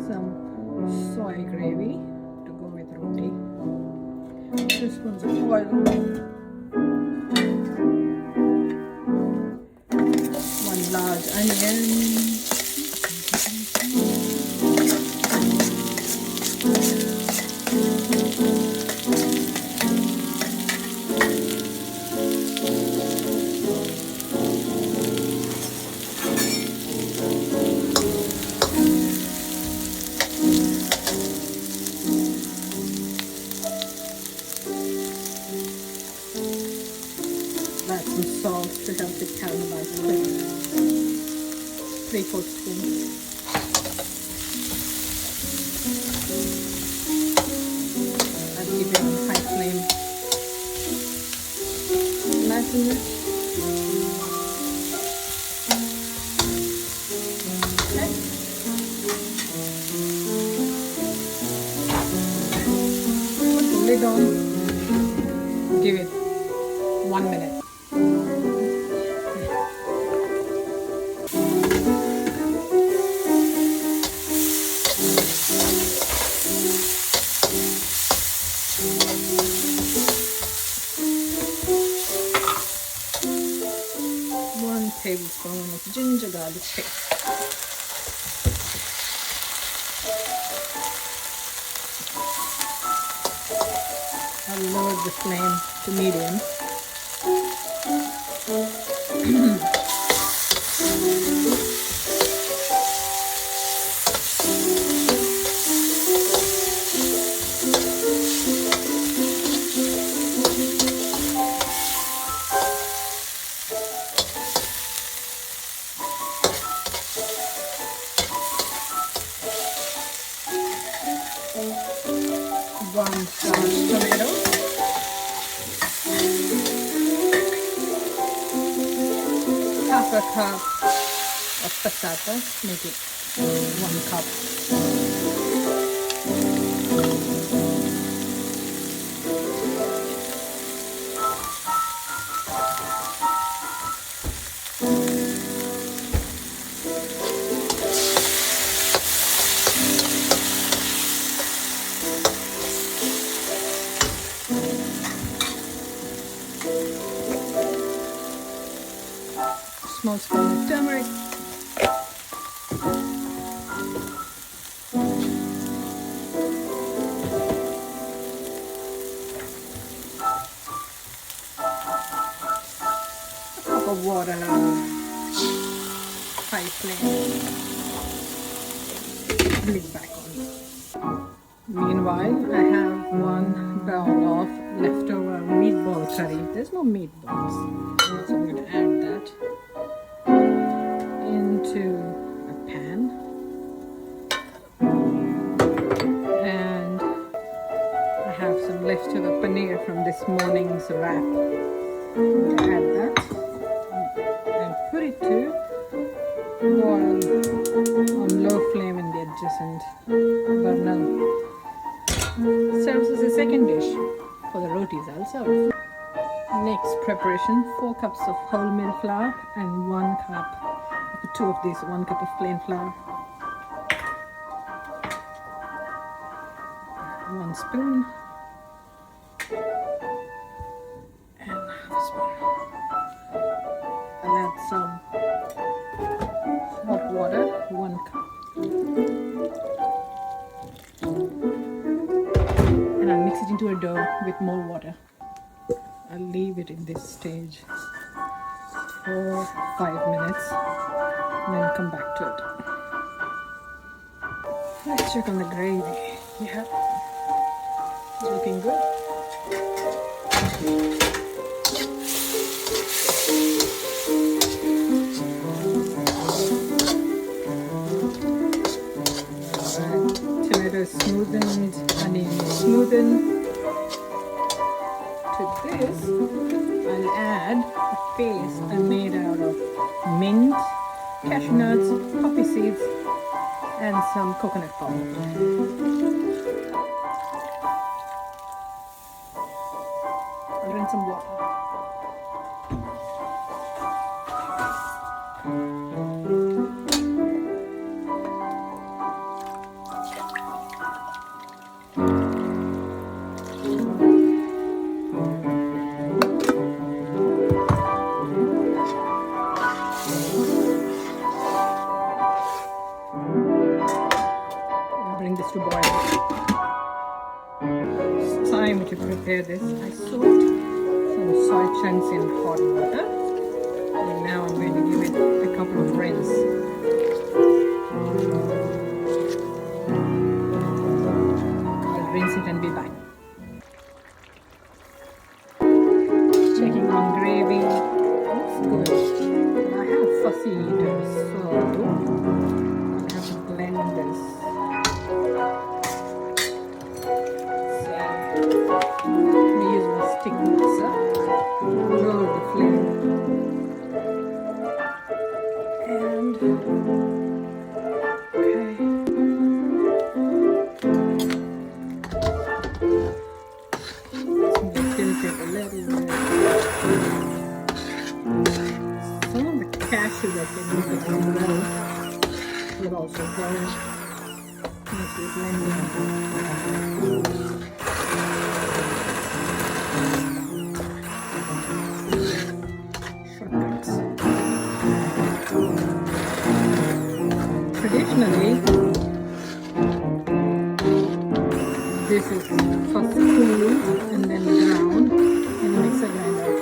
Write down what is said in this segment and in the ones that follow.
some soy gravy to go with roti. 2 spoons of oil. 1 large onion. Add some salt to help it caramelize quick. 3/4 spoon. I'll keep it on high flame. Nice and rich. Okay. Put the lid on. Give it 1 minute. Tablespoon of ginger garlic paste. I'll lower the flame to medium. 1 large tomato, half a cup of passata, make it 1 cup. 1 small spoon of turmeric, a cup of water, high flame, lid back on. Meanwhile, I have 1 bowl of leftover meatball curry. There's no meatballs, so I'm going to add that into a pan, and I have some leftover paneer from this morning's wrap. I'm going to add that and put it to boil on low flame in the adjacent burner. Serves as a second dish for the rotis also. Next preparation, 4 cups of wholemeal flour and 1 cup, 2 of these, 1 cup of plain flour. 1 spoon and half a spoon. I'll add some hot water, 1 cup. And I'll mix it into a dough with more water. I'll leave it in this stage for 5 minutes and then come back to it. Let's check on the gravy. Yeah, it's looking good. Alright, tomato is smoothened, onion is smoothened. To this, I'll add a paste I made out of mint, cashew nuts, poppy seeds, and some coconut powder. I'll rinse some water. prepare this, I soaked some soy chunks in hot water, and now I'm going to give it a couple of rinse. I'll rinse it and be back. Checking on gravy. Looks good. But I have fussy eaters, so I'll have to blend this. So we use my stick mixer. Lower the flame. And okay. Tilt it a little bit. Some of the cashew that can use it as well will also go nicely blended. Shortcuts. Traditionally, this is first cooled and then ground in a mixer grinder.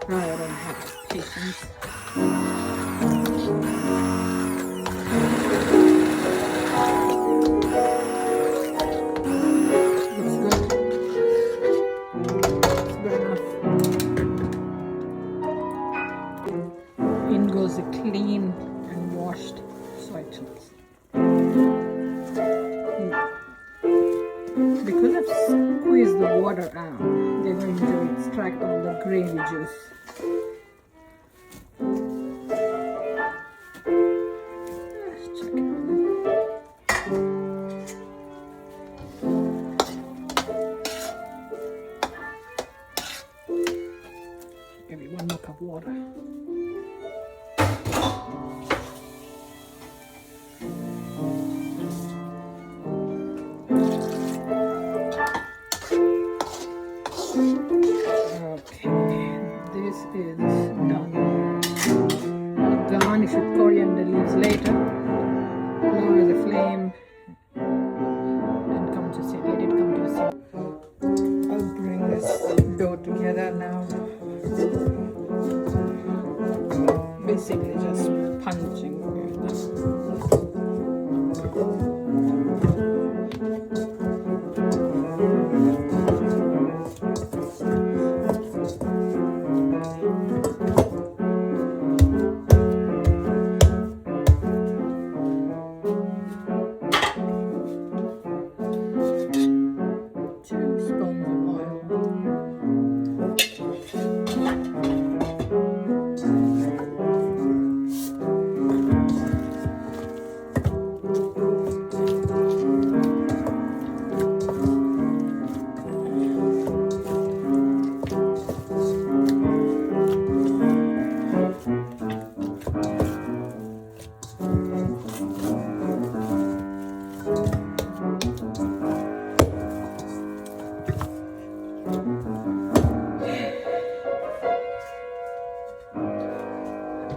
Now I don't have patience. Looks good. It's good enough. In goes the clean and washed soy chunks. Because I've squeezed the water out, they're going to extract all the gravy juice. Let's check it out. Maybe 1 more cup of water. This is done. I'll garnish with coriander leaves later. Lower the flame and come to sit. Let it come to a sit. I'll bring this dough together now. Basically just punching it.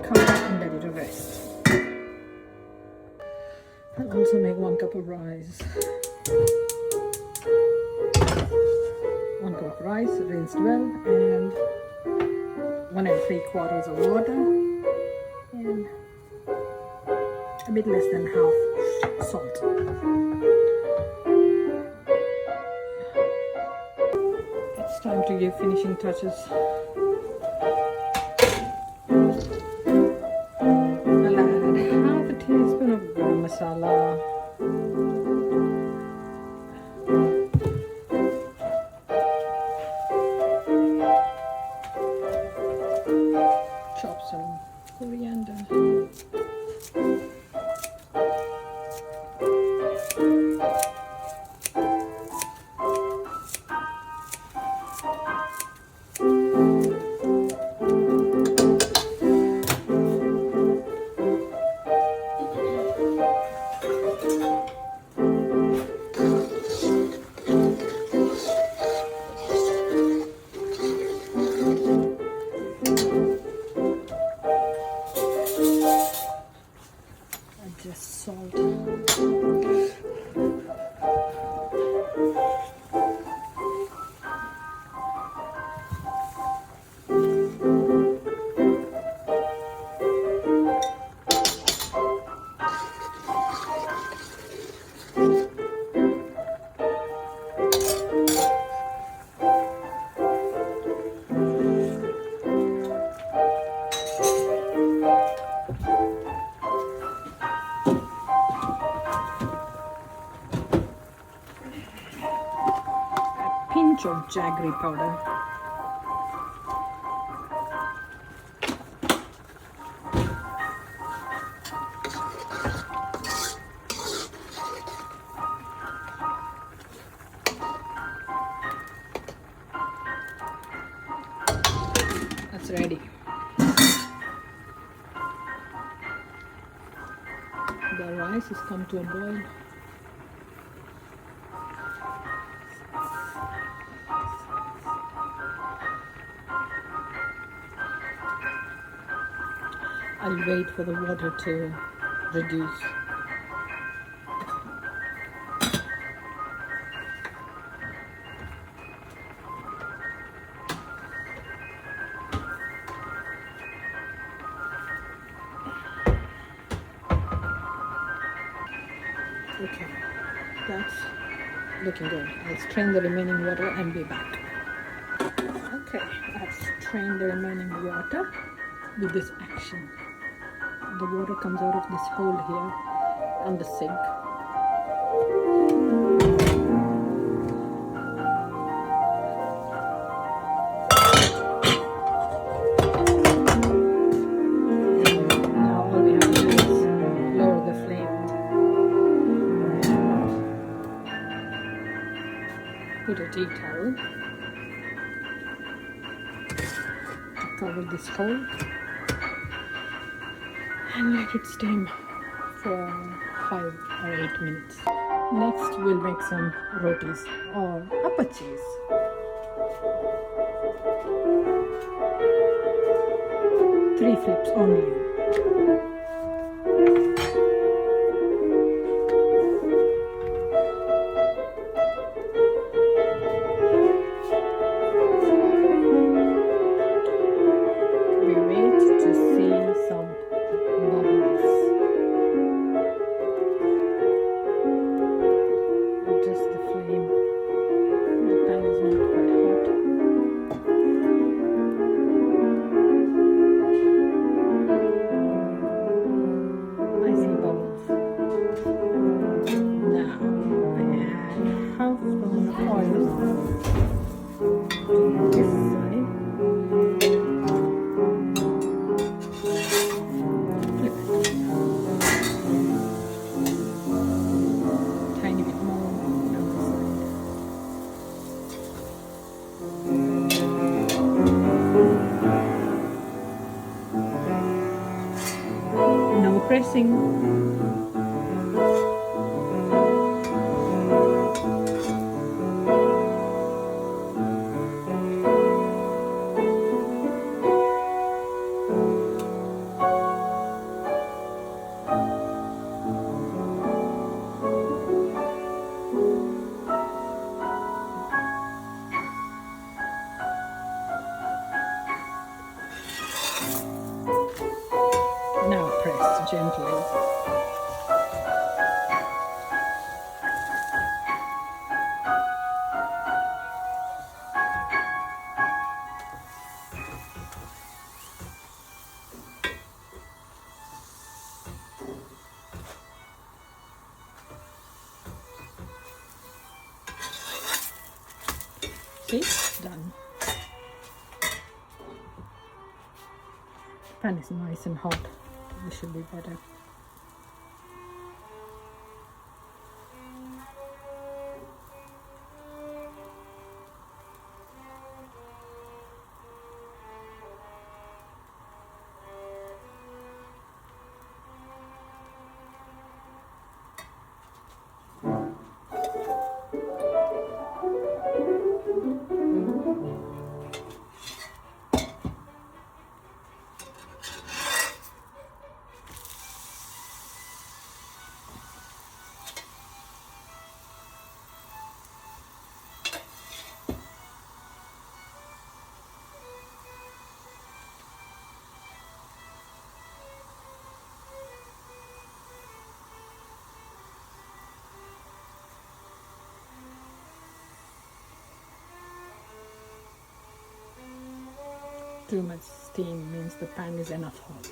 Come back and let it rest. I'll also make 1 cup of rice. 1 cup of rice, rinsed well, and 1 3/4 of water, and a bit less than half salt. It's time to give finishing touches. I'll add half a teaspoon of garam masala. Chop some coriander. Just salt. pinch of jaggery powder. That's ready. The rice has come to a boil. I'll wait for the water to reduce. Okay, that's looking good. I'll strain the remaining water and be back. Okay, I've strained the remaining water with this action. The water comes out of this hole here on the sink. Now all we have to do is lower the flame. Put a tea towel to cover this hole and let it steam for 5 or 8 minutes. Next we'll make some rotis or apachis. Three flips only. We wait to see some bubbles. Adjust the flame. The pan is not quite hot. I see bubbles. Now I add half spoon of oil to this side. Flip it. Tiny bit more on the side. No pressing. Now press gently. See, done. The pan is nice and hot. This should be better. Too much steam means the pan is enough hot.